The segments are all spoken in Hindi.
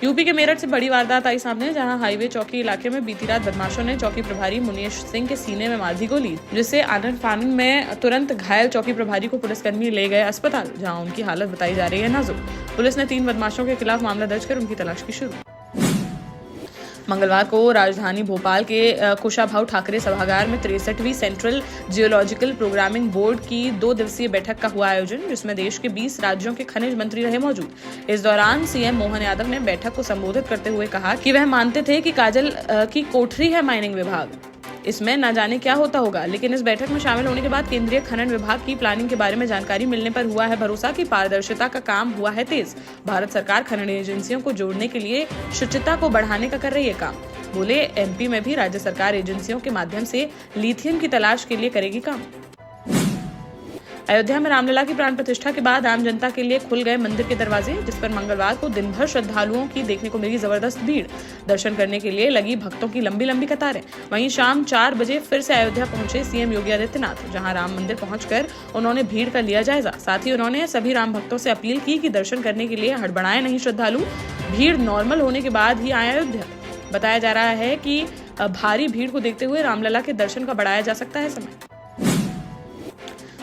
यूपी के मेरठ से बड़ी वारदात आई सामने, जहां हाईवे चौकी इलाके में बीती रात बदमाशों ने चौकी प्रभारी मुनीश सिंह के सीने में मार दी गोली, जिससे आनन फानन में तुरंत घायल चौकी प्रभारी को पुलिसकर्मी ले गए अस्पताल, जहां उनकी हालत बताई जा रही है नाजुक। पुलिस ने 3 बदमाशों के खिलाफ मामला दर्ज कर उनकी तलाश की शुरू। मंगलवार को राजधानी भोपाल के कुशाभाऊ ठाकरे सभागार में 63वीं सेंट्रल जियोलॉजिकल प्रोग्रामिंग बोर्ड की 2 दिवसीय बैठक का हुआ आयोजन, जिसमें देश के 20 राज्यों के खनिज मंत्री रहे मौजूद। इस दौरान सीएम मोहन यादव ने बैठक को संबोधित करते हुए कहा कि वह मानते थे कि काजल की कोठरी है माइनिंग विभाग, इसमें न जाने क्या होता होगा, लेकिन इस बैठक में शामिल होने के बाद केंद्रीय खनन विभाग की प्लानिंग के बारे में जानकारी मिलने पर हुआ है भरोसा कि पारदर्शिता का काम हुआ है तेज। भारत सरकार खनन एजेंसियों को जोड़ने के लिए शुचिता को बढ़ाने का कर रही है काम। बोले एमपी में भी राज्य सरकार एजेंसियों के माध्यम से लिथियम की तलाश के लिए करेगी काम। अयोध्या में रामलला की प्राण प्रतिष्ठा के बाद आम जनता के लिए खुल गए मंदिर के दरवाजे, जिस पर मंगलवार को दिन भर श्रद्धालुओं की देखने को मिली जबरदस्त भीड़। दर्शन करने के लिए लगी भक्तों की लंबी लंबी कतारें। वहीं शाम 4 बजे फिर से अयोध्या पहुंचे सीएम योगी आदित्यनाथ, जहां राम मंदिर पहुंचकर उन्होंने भीड़ का लिया जायजा। साथ ही उन्होंने सभी राम भक्तों से अपील की कि दर्शन करने के लिए हड़बड़ाएं नहीं श्रद्धालु, भीड़ नॉर्मल होने के बाद ही आए अयोध्या। बताया जा रहा है कि भारी भीड़ को देखते हुए रामलला के दर्शन का बढ़ाया जा सकता है समय।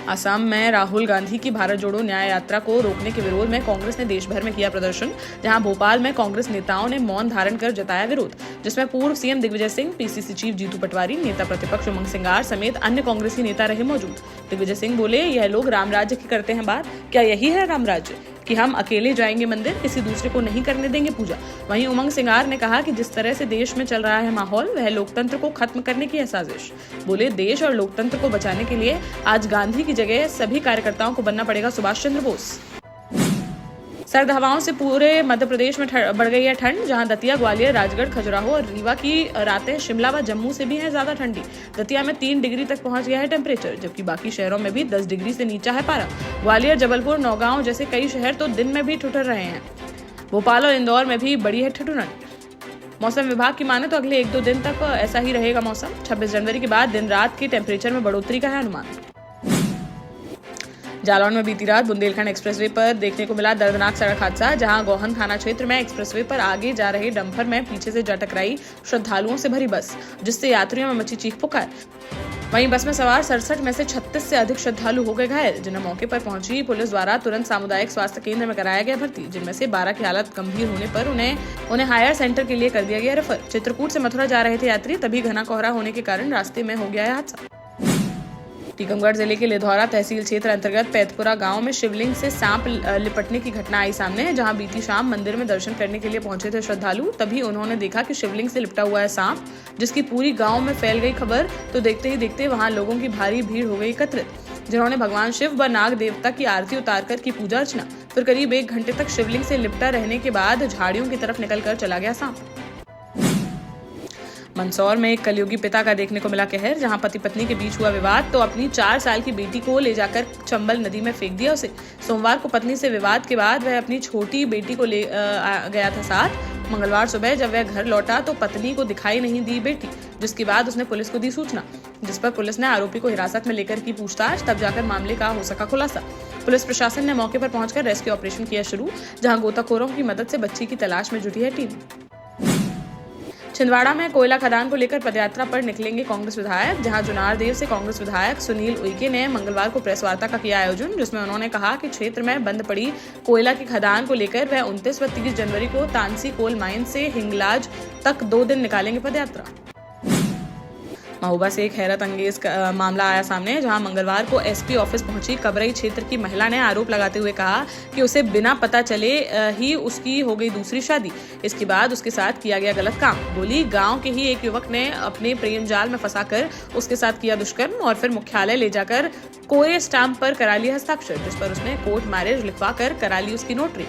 असम में राहुल गांधी की भारत जोड़ो न्याय यात्रा को रोकने के विरोध में कांग्रेस ने देश भर में किया प्रदर्शन, जहां भोपाल में कांग्रेस नेताओं ने मौन धारण कर जताया विरोध, जिसमें पूर्व CM Digvijay Singh, PCC chief Jitu Patwari, नेता प्रतिपक्ष उमंग सिंगार समेत अन्य कांग्रेसी नेता रहे मौजूद। दिग्विजय सिंह बोले, यह लोग राम राज्य की करते हैं बात, क्या यही है राम राज्य कि हम अकेले जाएंगे मंदिर, किसी दूसरे को नहीं करने देंगे पूजा। वहीं उमंग सिंगार ने कहा कि जिस तरह से देश में चल रहा है माहौल, वह लोकतंत्र को खत्म करने की है साजिश। बोले, देश और लोकतंत्र को बचाने के लिए आज गांधी की जगह सभी कार्यकर्ताओं को बनना पड़ेगा सुभाष चंद्र बोस। सर्द हवाओं से पूरे मध्य प्रदेश में बढ़ गई है ठंड, जहां दतिया, ग्वालियर, राजगढ़, खजुराहो और रीवा की रातें शिमला व जम्मू से भी हैं ज्यादा ठंडी। दतिया में 3 डिग्री तक पहुंच गया है टेम्परेचर, जबकि बाकी शहरों में भी 10 डिग्री से नीचा है पारा। ग्वालियर, जबलपुर, नौगांव जैसे कई शहर तो दिन में भी ठिठुर रहे हैं। भोपाल और इंदौर में भी बड़ी है ठिठुरन। मौसम विभाग की माने तो अगले 1-2 दिन तक ऐसा ही रहेगा मौसम। 26 जनवरी के बाद दिन रात के टेम्परेचर में बढ़ोतरी का है अनुमान। जालौन में बीती रात बुंदेलखंड एक्सप्रेसवे पर देखने को मिला दर्दनाक सड़क हादसा, जहां गोहन थाना क्षेत्र में एक्सप्रेसवे पर आगे जा रहे डंपर में पीछे से जा टकराई श्रद्धालुओं से भरी बस, जिससे यात्रियों में मची चीख पुकार। वहीं बस में सवार 67 में से 36 से अधिक श्रद्धालु हो गए घायल, जिन्हें मौके पर पहुंची पुलिस द्वारा तुरंत सामुदायिक स्वास्थ्य केंद्र में कराया गया भर्ती, जिनमें से 12 की हालत गंभीर होने पर उन्हें हायर सेंटर के लिए कर दिया गया रेफर। चित्रकूट से मथुरा जा रहे थे यात्री, तभी घना कोहरा होने के कारण रास्ते में हो गया है हादसा। टीकमगढ़ जिले के लिधौरा तहसील क्षेत्र अंतर्गत पैतपुरा गांव में शिवलिंग से सांप लिपटने की घटना आई सामने, जहां बीती शाम मंदिर में दर्शन करने के लिए पहुंचे थे श्रद्धालु। तभी उन्होंने देखा कि शिवलिंग से लिपटा हुआ है सांप, जिसकी पूरी गांव में फैल गई खबर। तो देखते ही देखते वहां लोगों की भारी भीड़ हो गई एकत्रित, जिन्होंने भगवान शिव व नाग देवता की आरती उतारकर की पूजा अर्चना। फिर करीब 1 घंटे तक शिवलिंग से लिपटा रहने के बाद झाड़ियों की तरफ निकलकर चला गया सांप। मंदसौर में एक कलयुगी पिता का देखने को मिला कहर, जहां पति पत्नी के बीच हुआ विवाद तो अपनी 4 साल की बेटी को ले जाकर चंबल नदी में फेंक दिया उसे। सोमवार को पत्नी से विवाद के बाद वह अपनी छोटी बेटी को ले गया था साथ। मंगलवार सुबह जब वह घर लौटा तो पत्नी को दिखाई नहीं दी बेटी, जिसके बाद उसने पुलिस को दी सूचना, जिस पर पुलिस ने आरोपी को हिरासत में लेकर की पूछताछ। तब जाकर मामले का हो सका खुलासा। पुलिस प्रशासन ने मौके पर पहुंचकर रेस्क्यू ऑपरेशन किया शुरू, जहां गोताखोरों की मदद से बच्ची की तलाश में जुटी है टीम। छिंदवाड़ा में कोयला खदान को लेकर पदयात्रा पर निकलेंगे कांग्रेस विधायक, जहां जुनारदेव से कांग्रेस विधायक सुनील उइके ने मंगलवार को प्रेस वार्ता का किया आयोजन, जिसमें उन्होंने कहा कि क्षेत्र में बंद पड़ी कोयला की खदान को लेकर वह 29 व 30 जनवरी को तानसी कोल माइन से हिंगलाज तक 2 दिन निकालेंगे पदयात्रा। महोबा से एक हैरत अंगेज मामला आया सामने, जहां मंगलवार को एसपी ऑफिस पहुंची कबरई क्षेत्र की महिला ने आरोप लगाते हुए कहा कि उसे बिना पता चले ही उसकी हो गई दूसरी शादी। इसके बाद उसके साथ किया गया गलत काम। बोली, गांव के ही एक युवक ने अपने प्रेम जाल में फंसाकर उसके साथ किया दुष्कर्म और फिर मुख्यालय ले जाकर कोरे स्टाम्प पर करा लिया हस्ताक्षर, जिस पर उसने कोर्ट मैरिज लिखवा कर करा ली उसकी नोटरी।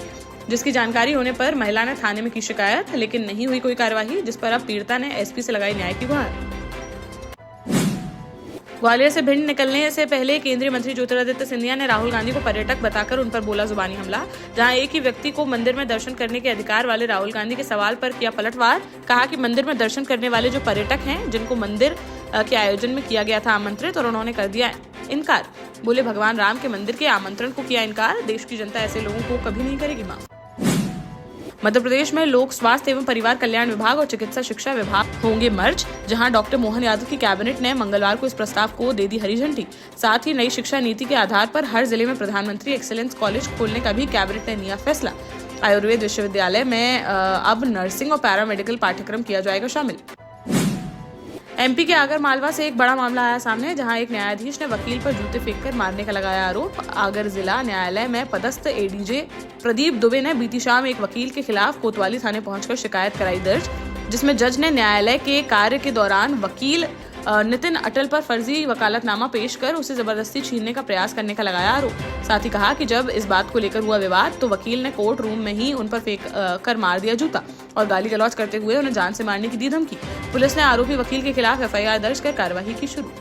जिसकी जानकारी होने पर महिला ने थाने में की शिकायत, लेकिन नहीं हुई कोई कार्यवाही, जिस पर अब पीड़िता ने एसपी से लगाई न्याय की गुहार। ग्वालियर से भिंड निकलने से पहले केंद्रीय मंत्री ज्योतिरादित्य सिंधिया ने राहुल गांधी को पर्यटक बताकर उन पर बोला जुबानी हमला, जहां एक ही व्यक्ति को मंदिर में दर्शन करने के अधिकार वाले राहुल गांधी के सवाल पर किया पलटवार। कहा कि मंदिर में दर्शन करने वाले जो पर्यटक हैं, जिनको मंदिर के आयोजन में किया गया था आमंत्रित, और उन्होंने कर दिया इनकार। बोले, भगवान राम के मंदिर के आमंत्रण को किया इनकार, देश की जनता ऐसे लोगों को कभी नहीं करेगी माफ। मध्य प्रदेश में लोक स्वास्थ्य एवं परिवार कल्याण विभाग और चिकित्सा शिक्षा विभाग होंगे मर्ज, जहां डॉक्टर मोहन यादव की कैबिनेट ने मंगलवार को इस प्रस्ताव को दे दी हरी झंडी। साथ ही नई शिक्षा नीति के आधार पर हर जिले में प्रधानमंत्री एक्सीलेंस कॉलेज खोलने का भी कैबिनेट ने लिया फैसला। आयुर्वेद विश्वविद्यालय में अब नर्सिंग और पैरामेडिकल पाठ्यक्रम किया जाएगा शामिल। एमपी के आगर मालवा से एक बड़ा मामला आया सामने, जहां एक न्यायाधीश ने वकील पर जूते फेंककर मारने का लगाया आरोप। आगर जिला न्यायालय में पदस्थ एडीजे प्रदीप दुबे ने बीती शाम एक वकील के खिलाफ कोतवाली थाने पहुंचकर शिकायत कराई दर्ज, जिसमें जज ने न्यायालय के कार्य के दौरान वकील नितिन अटल पर फर्जी वकालतनामा पेश कर उसे जबरदस्ती छीनने का प्रयास करने का लगाया आरोप। साथ ही कहा कि जब इस बात को लेकर हुआ विवाद तो वकील ने कोर्ट रूम में ही उन पर फेंक कर मार दिया जूता और गाली गलौज करते हुए उन्हें जान से मारने की दी धमकी। पुलिस ने आरोपी वकील के खिलाफ एफआईआर दर्ज कर कार्यवाही की शुरू।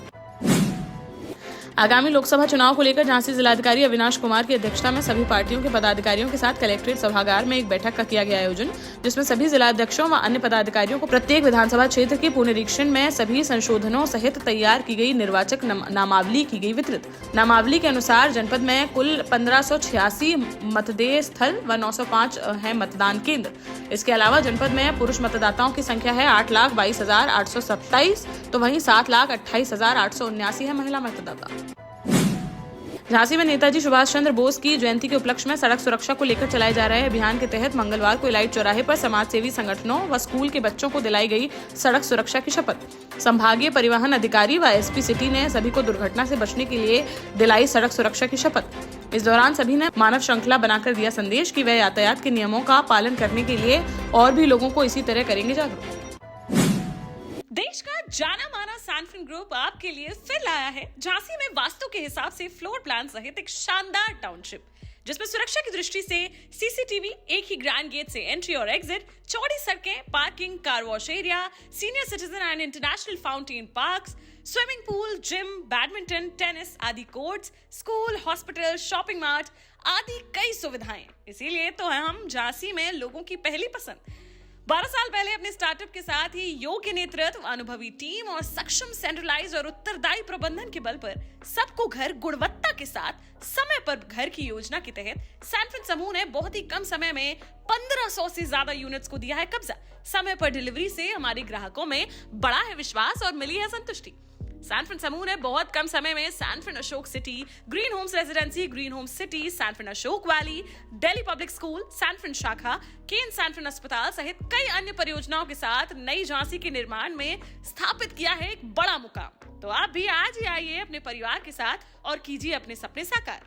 आगामी लोकसभा चुनाव को लेकर झांसी जिलाधिकारी अविनाश कुमार की अध्यक्षता में सभी पार्टियों के पदाधिकारियों के साथ कलेक्ट्रेट सभागार में एक बैठक का किया गया आयोजन, जिसमें सभी जिलाध्यक्षों व अन्य पदाधिकारियों को प्रत्येक विधानसभा क्षेत्र के पुनरीक्षण में सभी संशोधनों सहित तैयार की गई निर्वाचक नामावली की गई वितरित। नामावली के अनुसार जनपद में कुल 1586 मतदेय स्थल व 905 है मतदान केंद्र। इसके अलावा जनपद में पुरुष मतदाताओं की संख्या है 8,22,827, तो वहीं 7,28,879 है महिला मतदाता। झांसी में नेताजी सुभाष चंद्र बोस की जयंती के उपलक्ष्य में सड़क सुरक्षा को लेकर चलाए जा रहे अभियान के तहत मंगलवार को इलाइट चौराहे पर समाज सेवी संगठनों व स्कूल के बच्चों को दिलाई गई सड़क सुरक्षा की शपथ। संभागीय परिवहन अधिकारी व एसपी सिटी ने सभी को दुर्घटना से बचने के लिए दिलाई सड़क सुरक्षा की शपथ। इस दौरान सभी ने मानव श्रृंखला बनाकर दिया संदेश कि वे यातायात के नियमों का पालन करने के लिए और भी लोगों को इसी तरह करेंगे जागरूक। देश का जाना माना सैनफिन ग्रुप आपके लिए फिर लाया है झांसी में वास्तु के हिसाब से फ्लोर प्लान सहित एक शानदार टाउनशिप, जिसमें सुरक्षा की दृष्टि से सीसीटीवी, एक ही ग्रैंड गेट से एंट्री और एग्जिट, चौड़ी सड़कें, parking, car wash area, senior citizen and international fountain parks, swimming pool, gym, badminton, tennis आदि courts, school, hospital, shopping mart आदि कई सुविधाएं। इसीलिए तो हम झांसी में लोगों की पहली पसंद। 12 साल पहले अपने स्टार्टअप के साथ ही योग्य नेतृत्व, अनुभवी टीम और सक्षम सेंट्रलाइज और उत्तरदायी प्रबंधन के बल पर सबको घर गुणवत्ता के साथ समय पर घर की योजना के तहत सैनफिन समूह ने बहुत ही कम समय में 1500 से ज्यादा यूनिट्स को दिया है कब्जा। समय पर डिलीवरी से हमारे ग्राहकों में बड़ा है विश्वास और मिली है संतुष्टि। सैनफिन समूह ने बहुत कम समय में सैनफिन Ashok city, green homes residency, green homes city, सैनफिन Ashok valley, Delhi public school, सैनफिन शाखा, केन सैनफिन अस्पताल सहित कई अन्य परियोजनाओं के साथ नई झांसी के निर्माण में स्थापित किया है एक बड़ा मुकाम। तो आप भी आज ही आइए अपने परिवार के साथ और कीजिए अपने सपने साकार।